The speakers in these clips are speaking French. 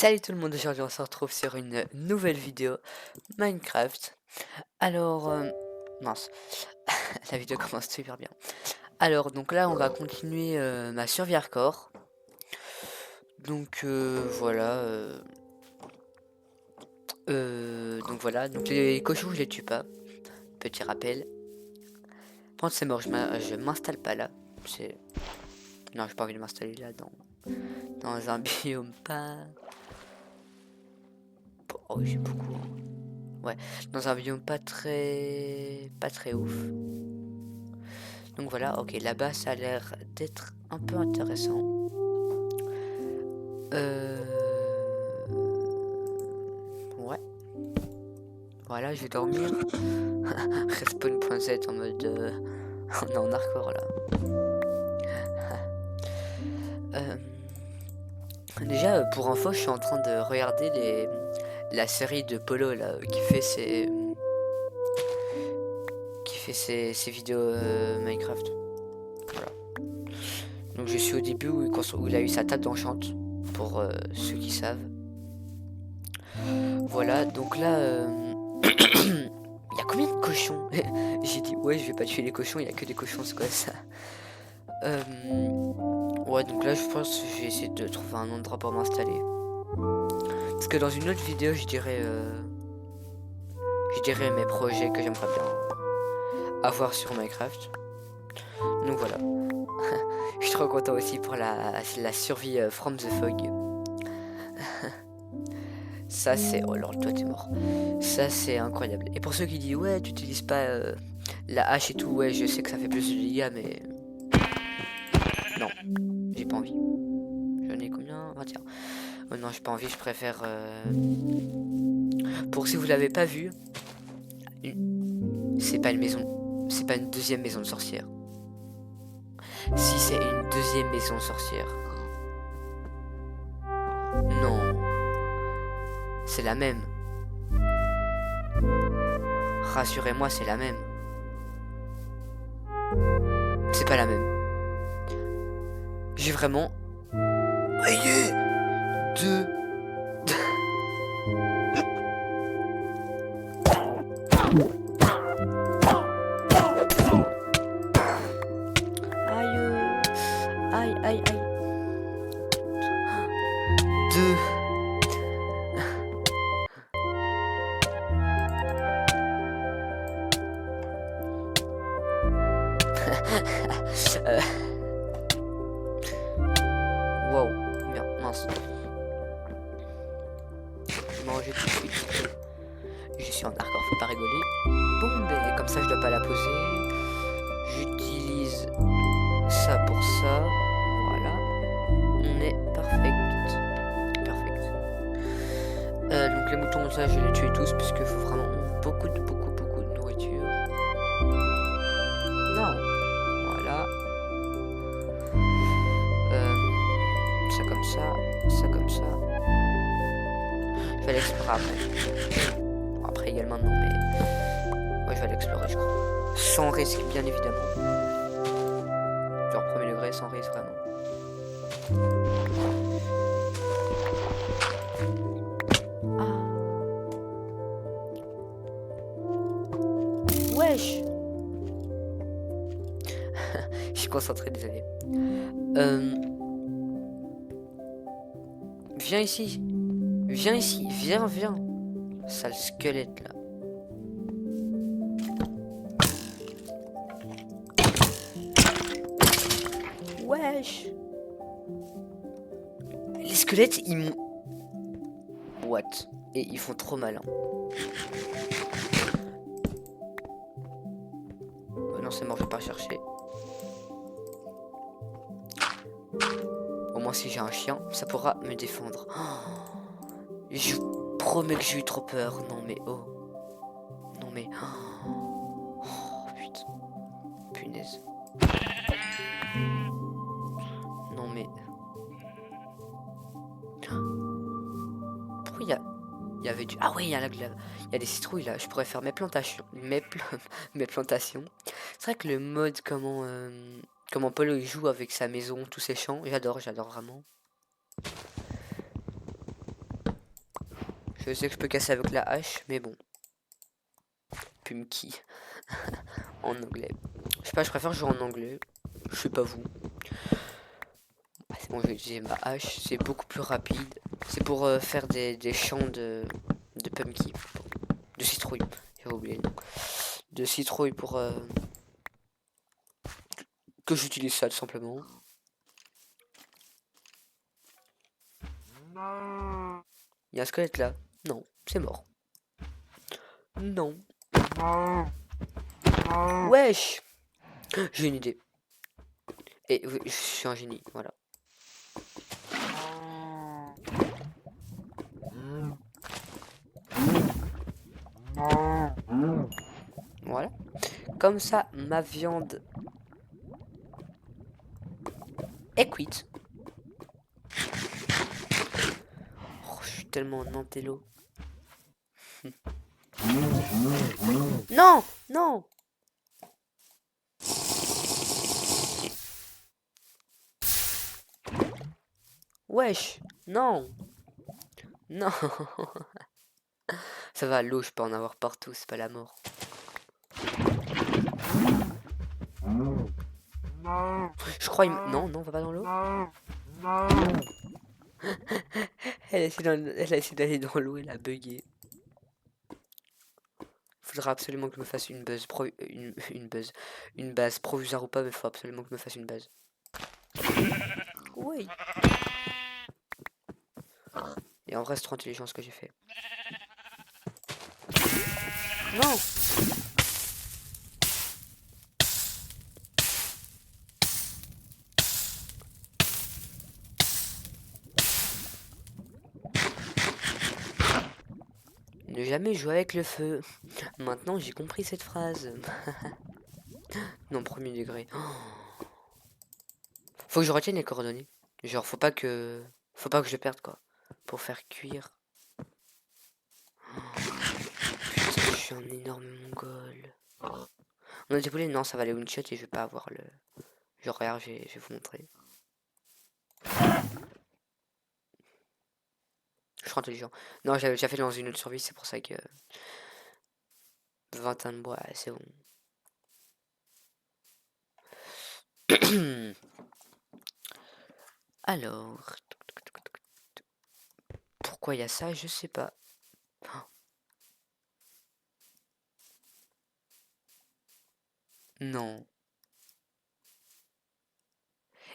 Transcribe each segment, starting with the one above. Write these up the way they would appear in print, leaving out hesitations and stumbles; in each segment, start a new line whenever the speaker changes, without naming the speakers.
Salut tout le monde, aujourd'hui on se retrouve sur une nouvelle vidéo Minecraft. Alors, mince, la vidéo commence super bien. Alors, donc là on va continuer ma survie hardcore. Donc voilà, donc les cochons je les tue pas, petit rappel. Quand c'est mort, je m'installe pas là. C'est... Non, j'ai pas envie de m'installer là dans un biome pas... Oh oui, j'ai beaucoup, hein. Ouais, dans un biome pas très ouf. Donc voilà, ok, là-bas ça a l'air d'être un peu intéressant. Ouais, voilà, je vais dormir. Respawn.7 en mode... on est en hardcore là. Euh, Déjà, pour info, je suis en train de regarder la série de Polo là, qui fait ses vidéos Minecraft. Voilà. Donc je suis au début où il a eu sa table d'enchante, pour ceux qui savent. Voilà, donc là, il y a combien de cochons? J'ai dit, ouais, je vais pas tuer les cochons, il y a que des cochons, c'est quoi ça? Ouais, donc là, je pense que je vais essayer de trouver un endroit pour m'installer. Parce que dans une autre vidéo, je dirais mes projets que j'aimerais bien avoir sur Minecraft. Donc voilà. Je suis trop content aussi pour la survie from the fog. Ça c'est... Oh lord, toi t'es mort. Ça c'est incroyable. Et pour ceux qui disent ouais tu utilises pas la hache et tout, ouais je sais que ça fait plus de dégâts mais... Non, j'ai pas envie. J'en ai combien? 21. Oh non, j'ai pas envie, je préfère... Pour si vous l'avez pas vu, c'est pas une maison... C'est pas une deuxième maison de sorcière. Si c'est une deuxième maison de sorcière. Non. C'est la même. Rassurez-moi, c'est la même. C'est pas la même. J'ai vraiment... Ayez deux... Aïe. Aïe, aïe, aïe. Deux... Wow, merde, mince. Manger tout de suite. Je suis en hardcore, faut pas rigoler. Bon, ben comme ça je dois pas la poser. J'utilise ça pour ça. Voilà. On est parfait. Parfait. Donc les moutons, ça je les tue tous parce qu'il faut vraiment beaucoup de nourriture. Non. Voilà. Ça comme ça comme ça. Je vais l'explorer après. Bon, après également non mais... Ouais je vais l'explorer je crois. Sans risque bien évidemment. Genre premier degré sans risque vraiment. Wesh. Je suis concentré, désolé. Viens ici. Viens ici. Viens. Sale squelette là. Wesh. Les squelettes, ils m'ont... What? Et ils font trop mal. Hein. Oh non, c'est mort, je vais pas chercher. Au moins, si j'ai un chien, ça pourra me défendre. Oh, je vous promets que j'ai eu trop peur. Non, mais oh. Non, mais... Oh, putain. Punaise. Non, mais... Pourquoi il y avait du... Ah oui, il y a il y a des citrouilles là. Je pourrais faire mes plantations. Mes plantations. C'est vrai que le mode comment Polo il joue avec sa maison, tous ses champs, j'adore vraiment. Je sais que je peux casser avec la hache, mais bon. Pumpkin. En anglais. Je sais pas, je préfère jouer en anglais. Je sais pas vous. Ah, c'est bon, je vais utiliser ma hache. C'est beaucoup plus rapide. C'est pour faire des champs de pumpkin. De citrouille. J'ai oublié le nom. De citrouille pour que j'utilise ça tout simplement. Il y a un squelette là. Non, c'est mort. Non. Wesh. J'ai une idée. Et je suis un génie, voilà. Voilà. Comme ça, ma viande est cuite. Oh, je suis tellement un intello. Non, non. Wesh, non. Non. Ça va, l'eau, je peux en avoir partout, c'est pas la mort. Je crois... Non, non, on va pas dans l'eau. Elle a essayé d'aller dans l'eau, elle a bugué. Faudra absolument que je me fasse une base une base provisoire ou pas, mais faut absolument que je me fasse une base. Oui. Et en vrai, c'est trop intelligent ce que j'ai fait. Non. Ne jamais jouer avec le feu. Maintenant, j'ai compris cette phrase. Non, premier degré. Faut que je retienne les coordonnées. Genre, faut pas que je les perde, quoi. Pour faire cuire. Putain, je suis un énorme mongol. On a des poulets? Non, ça va aller one shot et je vais pas avoir le... Genre, regarde, je vais vous montrer. Je suis intelligent. Non, j'avais déjà fait dans une autre survie, c'est pour ça que... 21 de bois, c'est bon. Alors... Pourquoi il y a ça? Je sais pas. Non.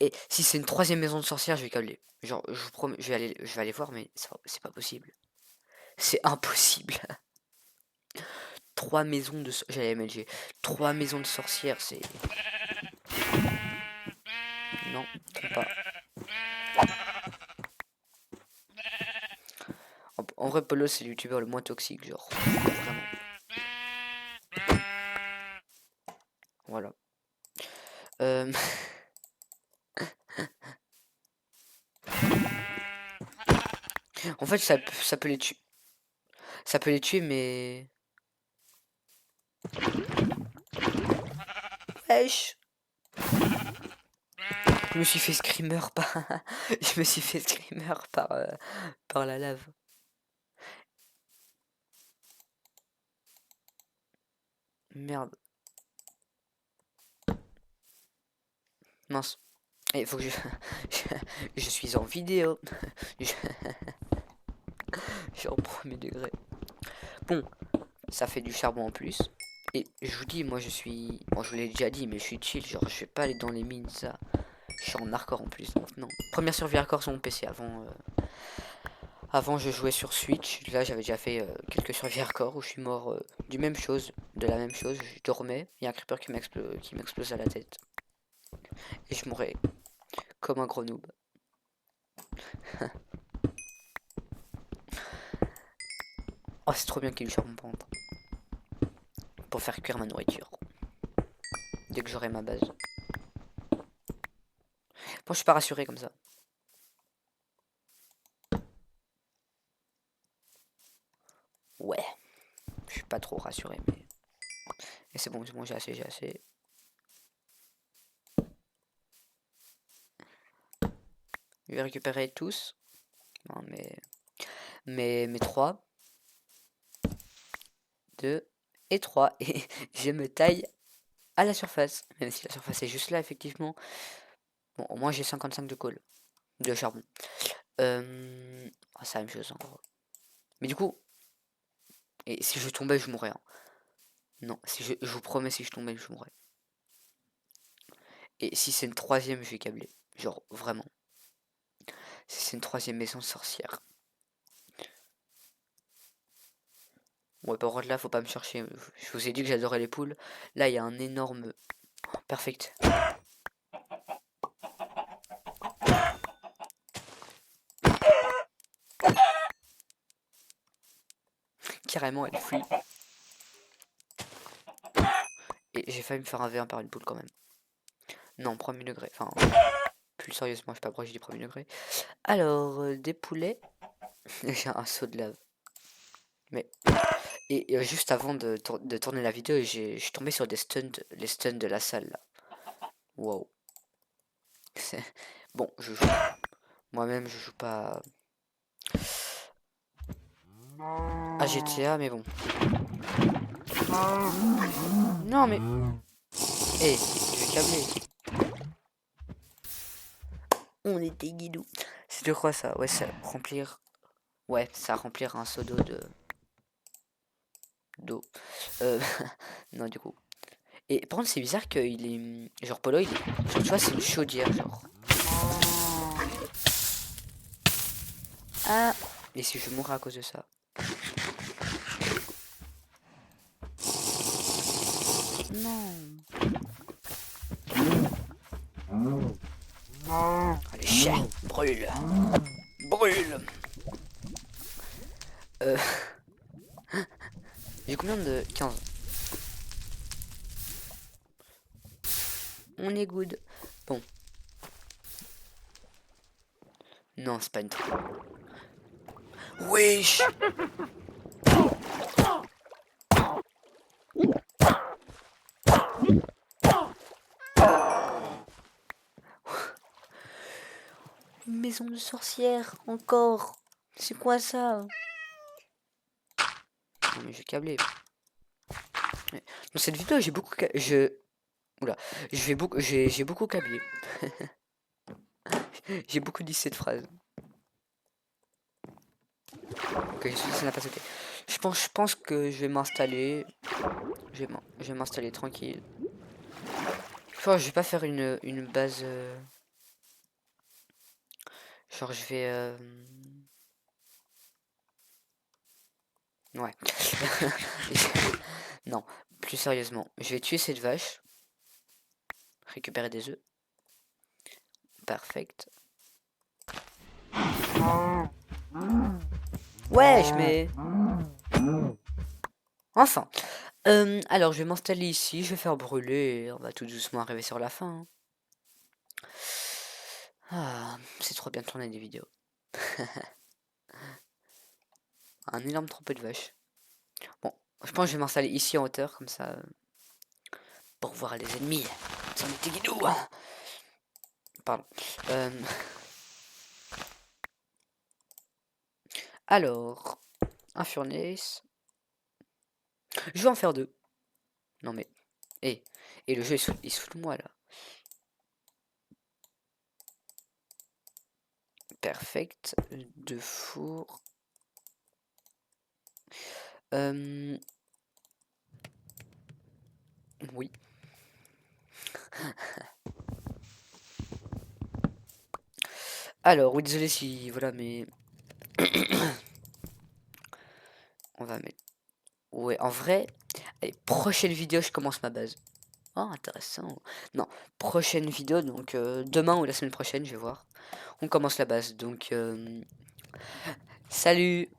Et si c'est une troisième maison de sorcière, je vais câbler. Genre, je vous promets, je vais aller voir, mais c'est pas possible. C'est impossible. Trois maisons de... J'allais MLG. Trois maisons de sorcières, c'est... Non, pas. En vrai, Polo, c'est le youtubeur le moins toxique, genre. Vraiment. Voilà. En fait, ça peut les tuer. Ça peut les tuer, mais... Wesh. Je me suis fait screamer par... Je me suis fait screamer par la lave. Merde. Mince. Il faut que je... je suis en vidéo. Je... je suis en premier degré. Bon, ça fait du charbon en plus. Et je vous dis, moi je suis... Bon, je vous l'ai déjà dit, mais je suis chill. Genre, je vais pas aller dans les mines, ça. Je suis en hardcore en plus, donc non. Première survie hardcore sur mon PC. Avant, je jouais sur Switch. Là, j'avais déjà fait quelques survies hardcore où je suis mort de la même chose. Je dormais. Il y a un creeper qui m'explose à la tête. Et je mourrais comme un gros noob. Oh, c'est trop bien qu'il y ait du charbon pour faire cuire ma nourriture. Dès que j'aurai ma base. Bon, je suis pas rassuré comme ça. Ouais. Je suis pas trop rassuré, mais... Et c'est bon, j'ai assez, j'ai assez. Je vais récupérer tous. Non, mais... Mes 3. 2 et 3. Et je me taille à la surface. Même si la surface est juste là, effectivement. Bon, au moins j'ai 55 de colle. De charbon. C'est la même chose en gros. Mais du coup, et si je tombais, je mourrais. Hein. Non, si je vous promets, si je tombais, je mourrais. Et si c'est une troisième, je vais câbler. Genre, vraiment. Si c'est une troisième maison sorcière. Ouais, par contre, là, faut pas me chercher. Je vous ai dit que j'adorais les poules. Là, il y a un énorme... Oh, perfect. Carrément, elle fuit. Et j'ai failli me faire un V1 par une poule quand même. Non, premier degré. Enfin, plus sérieusement, je sais pas pourquoi j'ai dit premier degré. Alors, des poulets. J'ai un saut de lave. Mais... Et juste avant de tourner la vidéo, je suis tombé sur des stuns, les stuns de la salle là. Wow. Bon, je joue. Moi-même, je joue pas à GTA, mais bon. Non, mais. Eh, je vais câbler. On était guidou. C'est de quoi ça? Ouais, ça remplir. Ouais, ça remplir un seau d'eau. Non, du coup. Et par contre, c'est bizarre qu'il est. Genre, Polo, il est. Genre, tu vois, c'est une chaudière, genre. Ah! Et si je mourrais à cause de ça? Non! Allez, chien! Brûle! Brûle! J'ai combien de... 15. On est good. Bon. Non, c'est pas une trappe. Wesh! Une maison de sorcière, encore. C'est quoi ça? Non mais j'ai câblé. Dans cette vidéo, j'ai beaucoup... Oula. J'ai beaucoup câblé. J'ai beaucoup dit cette phrase. Ok, ça n'a pas sauté. Je pense que je vais m'installer. Je vais m'installer tranquille. Je vais pas faire une base... Genre, je vais... Ouais. Non, plus sérieusement. Je vais tuer cette vache. Récupérer des œufs. Perfect. Ouais, je mets... Enfin. Alors, je vais m'installer ici. Je vais faire brûler. Et on va tout doucement arriver sur la fin. Hein. Ah, c'est trop bien de tourner des vidéos. Un énorme troupeau de vaches. Bon, je pense que je vais m'installer ici en hauteur, comme ça, pour voir les ennemis. C'en était guidou. Pardon. Alors, un furnace. Je vais en faire 2. Non mais, et le jeu il se fout de moi là. Perfect. 2 fours. Oui. Alors, oui, désolé si... Voilà, mais... On va mettre... Ouais, en vrai... Allez, prochaine vidéo, je commence ma base. Oh, intéressant. Non, prochaine vidéo, donc demain ou la semaine prochaine, je vais voir. On commence la base, donc... Salut!